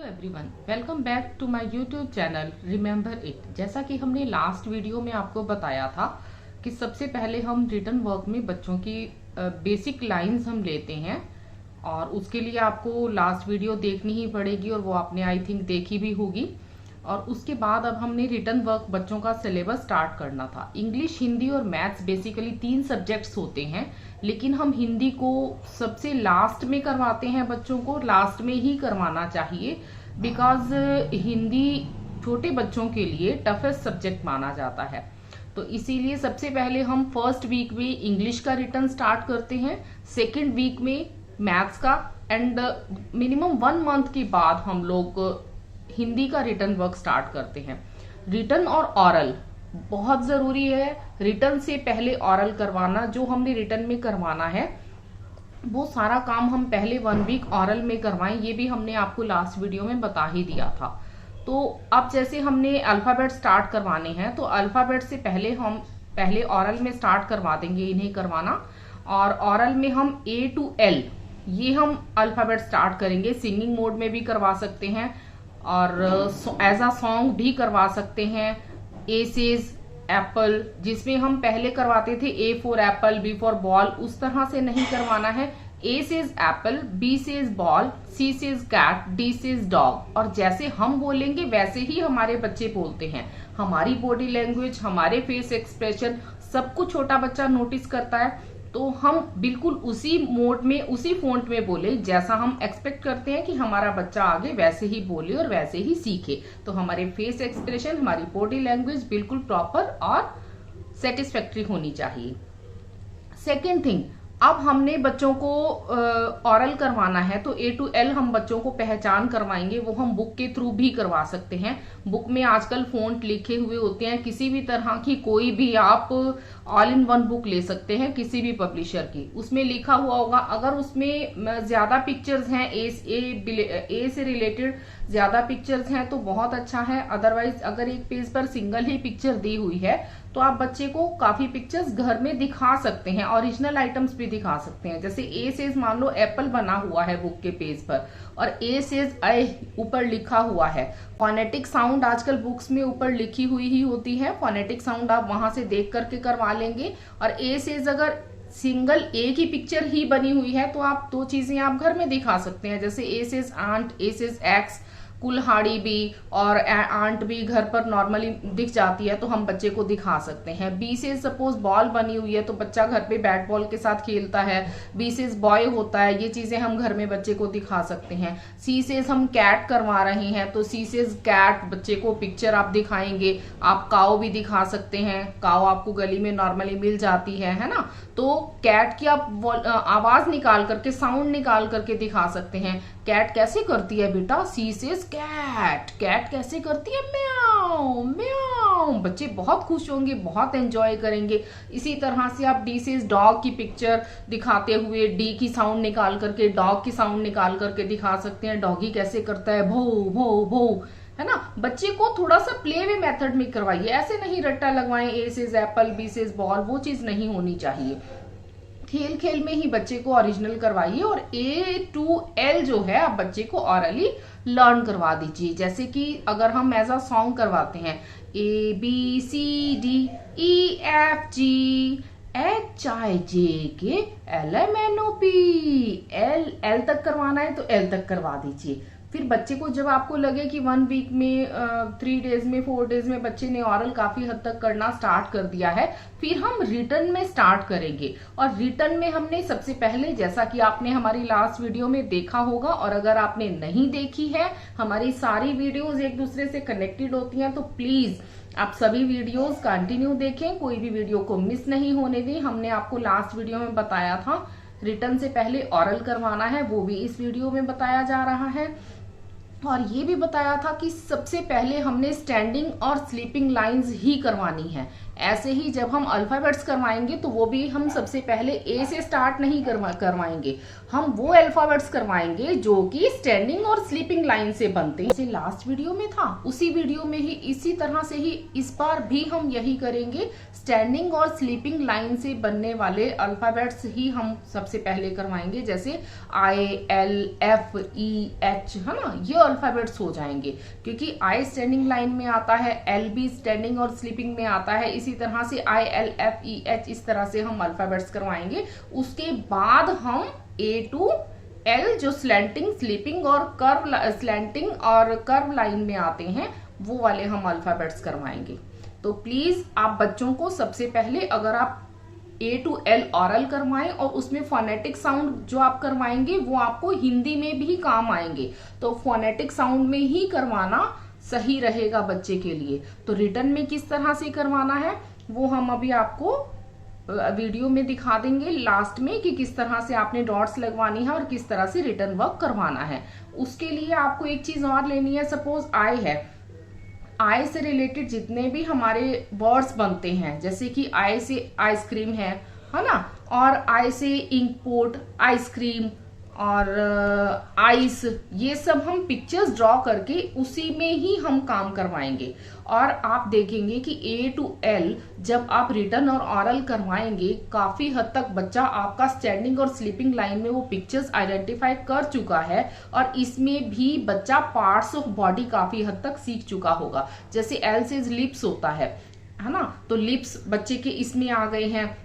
Everyone, welcome back to my YouTube channel remember it. जैसा कि हमने लास्ट वीडियो में आपको बताया था कि सबसे पहले हम रिटन वर्क में बच्चों की बेसिक लाइंस हम लेते हैं और उसके लिए आपको लास्ट वीडियो देखनी ही पड़ेगी और वो आपने आई थिंक देखी भी होगी। और उसके बाद अब हमने रिटन वर्क बच्चों का सिलेबस स्टार्ट करना था। इंग्लिश, हिंदी और मैथ्स बेसिकली 3 सब्जेक्ट्स होते हैं, लेकिन हम हिंदी को सबसे लास्ट में करवाते हैं। बच्चों को लास्ट में ही करवाना चाहिए बिकॉज हिंदी छोटे बच्चों के लिए टफेस्ट सब्जेक्ट माना जाता है। तो इसीलिए सबसे पहले हम फर्स्ट वीक में इंग्लिश का रिटन स्टार्ट करते हैं, सेकेंड वीक में मैथ्स का, एंड मिनिमम 1 मंथ के बाद हम लोग हिंदी का रिटन वर्क स्टार्ट करते हैं। रिटन और ऑरल बहुत जरूरी है। रिटन से पहले ऑरल करवाना, जो हमने रिटन में करवाना है वो सारा काम हम पहले 1 वीक ऑरल में करवाएं। ये भी हमने आपको लास्ट वीडियो में बता ही दिया था। तो अब जैसे हमने अल्फाबेट स्टार्ट करवाने हैं तो अल्फाबेट से पहले हम पहले ऑरल में स्टार्ट करवा देंगे इन्हें करवाना। और ऑरल में हम A to L ये हम अल्फाबेट स्टार्ट करेंगे। सिंगिंग मोड में भी करवा सकते हैं और एज अ सॉन्ग भी करवा सकते हैं। ए सेज एप्पल, जिसमें हम पहले करवाते थे A for apple, B for ball, उस तरह से नहीं करवाना है। A says apple, B says ball, C says cat, D says dog. और जैसे हम बोलेंगे वैसे ही हमारे बच्चे बोलते हैं। हमारी बॉडी लैंग्वेज, हमारे फेस एक्सप्रेशन सब कुछ छोटा बच्चा नोटिस करता है। तो हम बिल्कुल उसी मोड में, उसी फॉन्ट में बोले जैसा हम एक्सपेक्ट करते हैं कि हमारा बच्चा आगे वैसे ही बोले और वैसे ही सीखे। तो हमारे फेस एक्सप्रेशन, हमारी बॉडी लैंग्वेज बिल्कुल प्रॉपर और सेटिस्फैक्ट्री होनी चाहिए। सेकेंड थिंग, अब हमने बच्चों को ऑरल करवाना है तो A to L हम बच्चों को पहचान करवाएंगे। वो हम बुक के थ्रू भी करवा सकते हैं। बुक में आजकल फ़ॉन्ट लिखे हुए होते हैं, किसी भी तरह की कोई भी आप ऑल इन वन बुक ले सकते हैं किसी भी पब्लिशर की। उसमें लिखा हुआ होगा, अगर उसमें ज्यादा पिक्चर्स हैं, ए से रिलेटेड ज्यादा पिक्चर्स हैं तो बहुत अच्छा है। अदरवाइज अगर एक पेज पर सिंगल ही पिक्चर दी हुई है तो आप बच्चे को काफी पिक्चर्स घर में दिखा सकते हैं, ओरिजिनल आइटम्स भी दिखा सकते हैं। जैसे ए सेज मान लो एप्पल बना हुआ है बुक के पेज पर और ए सेज आई ऊपर लिखा हुआ है। फोनेटिक साउंड आजकल बुक्स में ऊपर लिखी हुई ही होती है, फोनेटिक साउंड आप वहां से देख करके करवा लेंगे। और ए सेज अगर सिंगल ए की पिक्चर ही बनी हुई है तो आप 2 चीजें आप घर में दिखा सकते हैं। जैसे ए सेज आंट, ए सेज एक्स, कुल्हाड़ी भी और आंट भी घर पर नॉर्मली दिख जाती है तो हम बच्चे को दिखा सकते हैं। बी से सपोज बॉल बनी हुई है तो बच्चा घर पे बैट बॉल के साथ खेलता है, बी से बॉय होता है, ये चीजें हम घर में बच्चे को दिखा सकते हैं। सी से हम कैट करवा रहे हैं तो सी से कैट बच्चे को पिक्चर आप दिखाएंगे। आप काऊ भी दिखा सकते हैं, काऊ आपको गली में नॉर्मली मिल जाती है ना। तो कैट की आप आवाज निकाल करके, साउंड निकाल करके दिखा सकते हैं। कैट कैसे करती है बेटा? सी से कैट। कैट कैसे करती है? म्याऊ म्याऊ। बच्चे बहुत खुश होंगे, बहुत एंजॉय करेंगे। इसी तरह से आप डी से डॉग की पिक्चर दिखाते हुए डी की साउंड निकाल करके, डॉग की साउंड निकाल करके दिखा सकते हैं। डॉगी कैसे करता है? भो भो भो, है ना। बच्चे को थोड़ा सा प्ले वे मेथड में करवाइए, ऐसे नहीं रट्टा लगवाएं ए से एप्पल, बी से बॉल, वो चीज नहीं होनी चाहिए। खेल खेल में ही बच्चे को ओरिजिनल करवाइए। और A to L जो है आप बच्चे को ऑरली लर्न करवा दीजिए। जैसे कि अगर हम एज अ सॉन्ग करवाते हैं ABCDEFG HIJK LMNOP, L तक करवाना है तो L तक करवा दीजिए। फिर बच्चे को जब आपको लगे कि 1 वीक में 3 डेज में 4 डेज में बच्चे ने ऑरल काफी हद तक करना स्टार्ट कर दिया है, फिर हम रिटन में स्टार्ट करेंगे। और रिटन में हमने सबसे पहले, जैसा कि आपने हमारी लास्ट वीडियो में देखा होगा, और अगर आपने नहीं देखी है, हमारी सारी वीडियोस एक दूसरे से कनेक्टेड होती हैं, तो प्लीज आप सभी वीडियोस कंटिन्यू देखें, कोई भी वीडियो को मिस नहीं होने दें। हमने आपको लास्ट वीडियो में बताया था रिटन से पहले ऑरल करवाना है, वो भी इस वीडियो में बताया जा रहा है। और ये भी बताया था कि सबसे पहले हमने स्टैंडिंग और स्लीपिंग लाइंस ही करवानी है। ऐसे ही जब हम अल्फाबेट्स करवाएंगे तो वो भी हम सबसे पहले ए से स्टार्ट नहीं करवाएंगे, हम वो अल्फाबेट्स करवाएंगे जो कि स्टैंडिंग और स्लीपिंग लाइन से बनते हैं। जैसे लास्ट वीडियो में था, उसी वीडियो में ही इसी तरह से ही इस बार भी हम यही करेंगे। स्टैंडिंग और स्लीपिंग लाइन से बनने वाले अल्फाबेट्स ही हम सबसे पहले करवाएंगे, जैसे आई, एल, एफ, ई, एच, है ना, ये अल्फाबेट्स हो जाएंगे। क्योंकि आई स्टैंडिंग लाइन में आता है, एल भी स्टैंडिंग और स्लीपिंग में आता है, इसी तरह से आई, एल, एफ, ई, एच इस तरह से हम अल्फाबेट्स करवाएंगे। उसके बाद हम ए टू एल जो स्लैंटिंग, स्लीपिंग और कर्व लाइन में आते हैं, वो वाले हम अल्फाबेट्स करवाएंगे। तो प्लीज आप बच्चों को सबसे पहले अगर आप ए टू एल ऑरल करवाएं और उसमें फोनेटिक साउंड जो आप करवाएंगे वो आपको हिंदी में भी काम आएंगे, तो फोनेटिक साउंड में ही करवाना सही रहेगा बच्चे के लिए। तो रिटर्न में किस तरह से करवाना है वो हम अभी आपको वीडियो में दिखा देंगे लास्ट में, कि किस तरह से आपने डॉट्स लगवानी है और किस तरह से रिटर्न वर्क करवाना है। उसके लिए आपको एक चीज और लेनी है। सपोज आई है, आई से रिलेटेड जितने भी हमारे वर्ड्स बनते हैं, जैसे कि आई से आइसक्रीम है ना, और आई से इंक पोट, आइसक्रीम और आइस, ये सब हम पिक्चर्स ड्रॉ करके उसी में ही हम काम करवाएंगे। और आप देखेंगे कि ए टू एल जब आप रिटर्न और ऑरल करवाएंगे, काफी हद तक बच्चा आपका स्टैंडिंग और स्लीपिंग लाइन में वो पिक्चर्स आइडेंटिफाई कर चुका है, और इसमें भी बच्चा पार्ट्स ऑफ बॉडी काफी हद तक सीख चुका होगा। जैसे एल से लिप्स होता है ना, तो लिप्स बच्चे के इसमें आ गए हैं।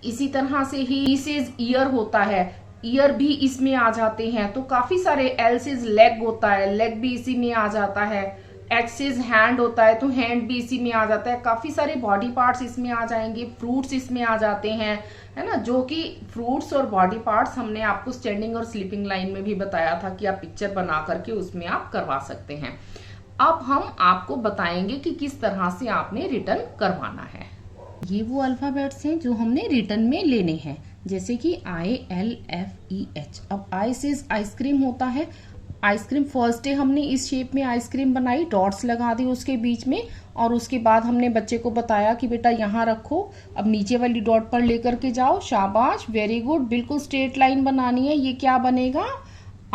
इसी तरह से ही ई से ईयर होता है, ईयर भी इसमें आ जाते हैं। तो काफी सारे, एल से लेग होता है, लेग भी इसी में आ जाता है। एच से हैंड होता है, तो हैंड भी इसी में आ जाता है। काफी सारे बॉडी पार्ट्स इसमें आ जाएंगे। फ्रूट्स इसमें आ जाते हैं, है ना, जो कि फ्रूट्स और बॉडी पार्ट्स हमने आपको स्टैंडिंग और स्लीपिंग लाइन में भी बताया था कि आप पिक्चर बना करके उसमें आप करवा सकते हैं। अब हम आपको बताएंगे कि किस तरह से आपने रिटर्न करवाना है। ये वो अल्फाबेट्स हैं जो हमने रिटर्न में लेने हैं, जैसे कि आई, एल, एफ, ई, एच। अब आई से आइसक्रीम होता है, आइसक्रीम फर्स्ट डे हमने इस शेप में आइसक्रीम बनाई, डॉट्स लगा दी उसके बीच में, और उसके बाद हमने बच्चे को बताया कि बेटा यहाँ रखो, अब नीचे वाली डॉट पर लेकर के जाओ, शाबाश, वेरी गुड, बिल्कुल स्ट्रेट लाइन बनानी है। ये क्या बनेगा,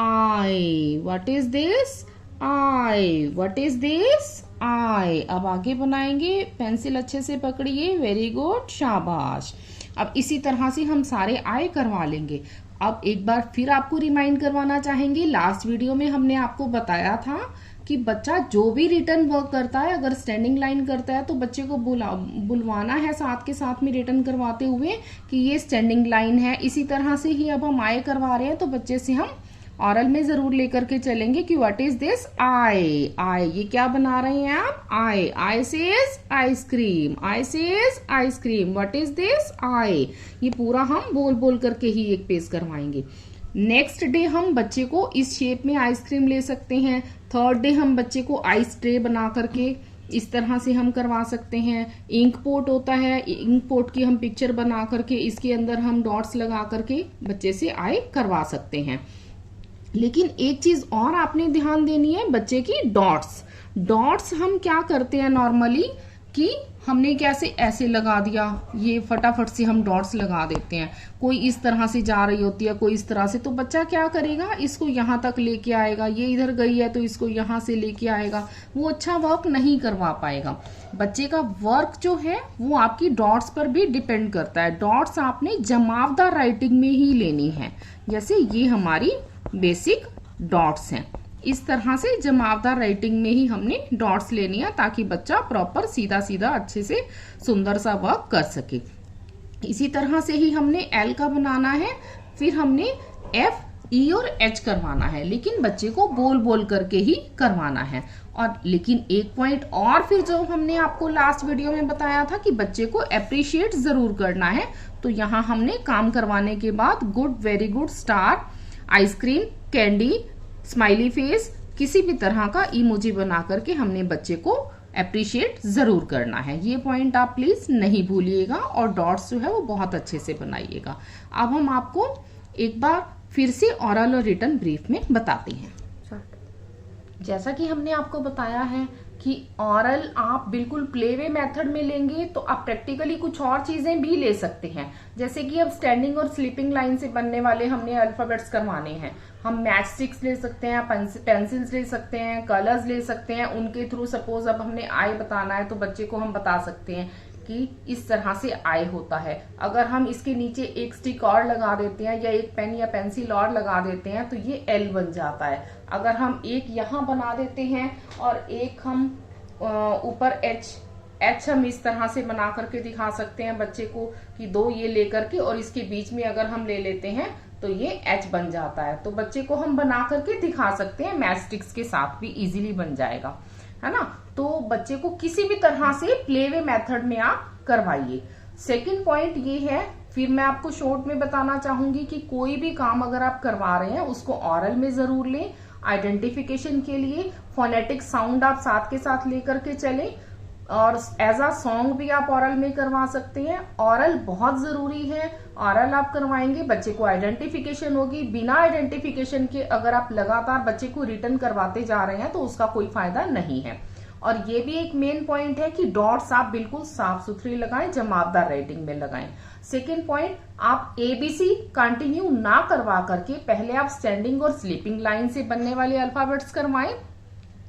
I, what is this, I, what is this, I. अब आगे बनाएंगे, पेंसिल अच्छे से पकड़िए, वेरी गुड, शाबाश। अब इसी तरह से हम सारे आई करवा लेंगे। अब एक बार फिर आपको रिमाइंड करवाना चाहेंगे, लास्ट वीडियो में हमने आपको बताया था कि बच्चा जो भी रिटर्न वर्क करता है, अगर स्टैंडिंग लाइन करता है तो बच्चे को बुलवाना है साथ के साथ में रिटर्न करवाते हुए कि ये स्टैंडिंग लाइन है। इसी तरह से ही अब हम आई करवा रहे हैं तो बच्चे से हम ऑरल में जरूर लेकर के चलेंगे कि what is this, I, I, ये क्या बना रहे हैं आप, I, I says ice cream, I says ice cream, what is this, I. ये पूरा हम बोल बोल करके ही एक पेज करवाएंगे। नेक्स्ट डे हम बच्चे को इस शेप में आइसक्रीम ले सकते हैं। थर्ड डे हम बच्चे को आइस ट्रे बना करके इस तरह से हम करवा सकते हैं। इंक पोट होता है, इंक पोट की हम पिक्चर बना करके इसके अंदर हम डॉट्स लगा करके बच्चे से आई करवा सकते हैं। लेकिन एक चीज और आपने ध्यान देनी है, बच्चे की डॉट्स। डॉट्स हम क्या करते हैं नॉर्मली कि हमने कैसे ऐसे लगा दिया, ये फटाफट से हम डॉट्स लगा देते हैं। कोई इस तरह से जा रही होती है, कोई इस तरह से, तो बच्चा क्या करेगा, इसको यहाँ तक लेके आएगा, ये इधर गई है तो इसको यहाँ से लेके आएगा, वो अच्छा वर्क नहीं करवा पाएगा। बच्चे का वर्क जो है वो आपकी डॉट्स पर भी डिपेंड करता है। डॉट्स आपने जमावदार राइटिंग में ही लेनी है, जैसे ये हमारी बेसिक डॉट्स हैं। इस तरह से जमावदार राइटिंग में ही हमने डॉट्स लेनी है ताकि बच्चा प्रॉपर सीधा सीधा अच्छे से सुंदर सा वर्क कर सके। इसी तरह से ही हमने एल का बनाना है, फिर हमने एफ, ई और एच करवाना है, लेकिन बच्चे को बोल बोल करके ही करवाना है। और लेकिन एक पॉइंट और फिर जो हमने आपको लास्ट वीडियो में बताया था कि बच्चे को अप्रिशिएट जरूर करना है, तो यहाँ हमने काम करवाने के बाद good, very good, star, ice cream, candy, smiley face, किसी भी तरह का इमोजी बना करके हमने बच्चे को अप्रिशिएट जरूर करना है। ये पॉइंट आप प्लीज नहीं भूलिएगा, और डॉट्स जो है वो बहुत अच्छे से बनाइएगा। अब हम आपको एक बार फिर से ऑरल और रिटन ब्रीफ में बताते हैं। जैसा कि हमने आपको बताया है कि ऑरल आप बिल्कुल प्लेवे मेथड में लेंगे तो आप प्रैक्टिकली कुछ और चीजें भी ले सकते हैं। जैसे कि अब स्टैंडिंग और स्लीपिंग लाइन से बनने वाले हमने अल्फाबेट्स करवाने हैं, हम मैच स्टिक्स ले सकते हैं, पेंसिल्स ले सकते हैं, कलर्स ले सकते हैं। उनके थ्रू सपोज अब हमने आई बताना है तो बच्चे को हम बता सकते हैं कि इस तरह से आई होता है। अगर हम इसके नीचे एक स्टिक और लगा देते हैं या एक पेन या पेंसिल और लगा देते हैं तो ये एल बन जाता है। अगर हम एक यहाँ बना देते हैं और एक हम ऊपर एच हम इस तरह से बना करके दिखा सकते हैं बच्चे को कि दो ये लेकर के, और इसके बीच में अगर हम ले लेते हैं तो ये एच बन जाता है। तो बच्चे को हम बना करके दिखा सकते हैं, मैच स्टिक्स के साथ भी इजीली बन जाएगा, है ना। तो बच्चे को किसी भी तरह से प्लेवे मेथड में आप करवाइए। सेकंड पॉइंट ये है, फिर मैं आपको शॉर्ट में बताना चाहूंगी कि कोई भी काम अगर आप करवा रहे हैं उसको ऑरल में जरूर लें। आइडेंटिफिकेशन के लिए फोनेटिक साउंड आप साथ के साथ लेकर के चलें, और एज अ सॉन्ग भी आप ऑरल में करवा सकते हैं। ऑरल बहुत जरूरी है, ऑरल आप करवाएंगे बच्चे को आइडेंटिफिकेशन होगी। बिना आइडेंटिफिकेशन के अगर आप लगातार बच्चे को रिटर्न करवाते जा रहे हैं तो उसका कोई फायदा नहीं है। और ये भी एक मेन पॉइंट है कि डॉट्स आप बिल्कुल साफ सुथरी लगाएं, जमावदार राइटिंग में लगाएं। सेकेंड पॉइंट, आप एबीसी कंटिन्यू ना करवा करके पहले आप स्टैंडिंग और स्लीपिंग लाइन से बनने वाले अल्फाबेट्स करवाएं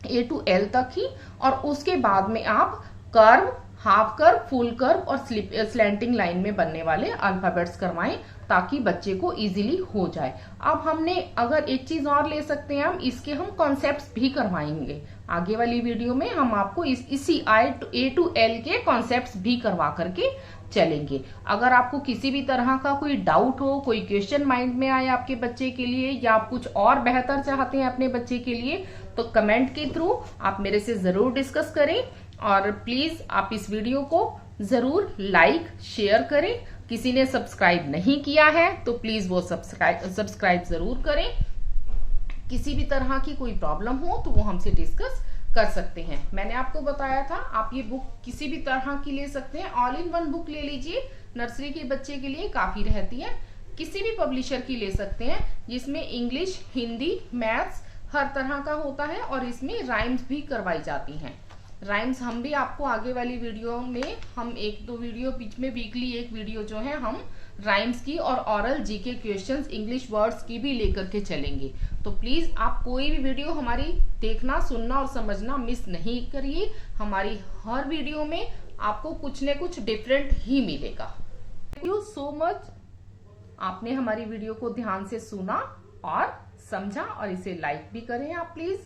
ए टू एल तक ही, और उसके बाद में आप curve, half curve, full curve और स्लैंटिंग लाइन में बनने वाले अल्फाबेट्स करवाएं ताकि बच्चे को इजीली हो जाए। अब हमने अगर एक चीज और ले सकते हैं, हम इसके हम कॉन्सेप्ट्स भी करवाएंगे आगे वाली वीडियो में। हम आपको इसी ए टू एल के कॉन्सेप्ट्स भी करवा करके चलेंगे। अगर आपको किसी भी तरह का कोई डाउट हो, कोई क्वेश्चन माइंड में आए आपके बच्चे के लिए, या आप कुछ और बेहतर चाहते हैं अपने बच्चे के लिए, तो कमेंट के थ्रू आप मेरे से जरूर डिस्कस करें। और प्लीज आप इस वीडियो को जरूर लाइक शेयर करें। किसी ने सब्सक्राइब नहीं किया है तो प्लीज वो सब्सक्राइब जरूर करें। किसी भी तरह की कोई प्रॉब्लम हो तो वो हमसे डिस्कस कर सकते हैं। मैंने आपको बताया था आप ये बुक किसी भी तरह की ले सकते हैं, ऑल इन वन बुक ले लीजिए, नर्सरी के बच्चे के लिए काफी रहती है। किसी भी पब्लिशर की ले सकते हैं जिसमें इंग्लिश, हिंदी, मैथ्स हर तरह का होता है, और इसमें राइम्स भी करवाई जाती हैं। राइम्स हम भी आपको आगे वाली वीडियो में, हम एक दो वीडियो बीच में वीकली एक वीडियो जो है हम राइम्स की और oral GK questions English words की भी लेकर के चलेंगे। तो प्लीज आप कोई भी वीडियो हमारी देखना, सुनना और समझना मिस नहीं करिए। हमारी हर वीडियो में आपको कुछ न कुछ डिफरेंट ही मिलेगा। Thank you so much. आपने हमारी वीडियो को ध्यान से सुना और समझा, और इसे लाइक भी करें आप प्लीज।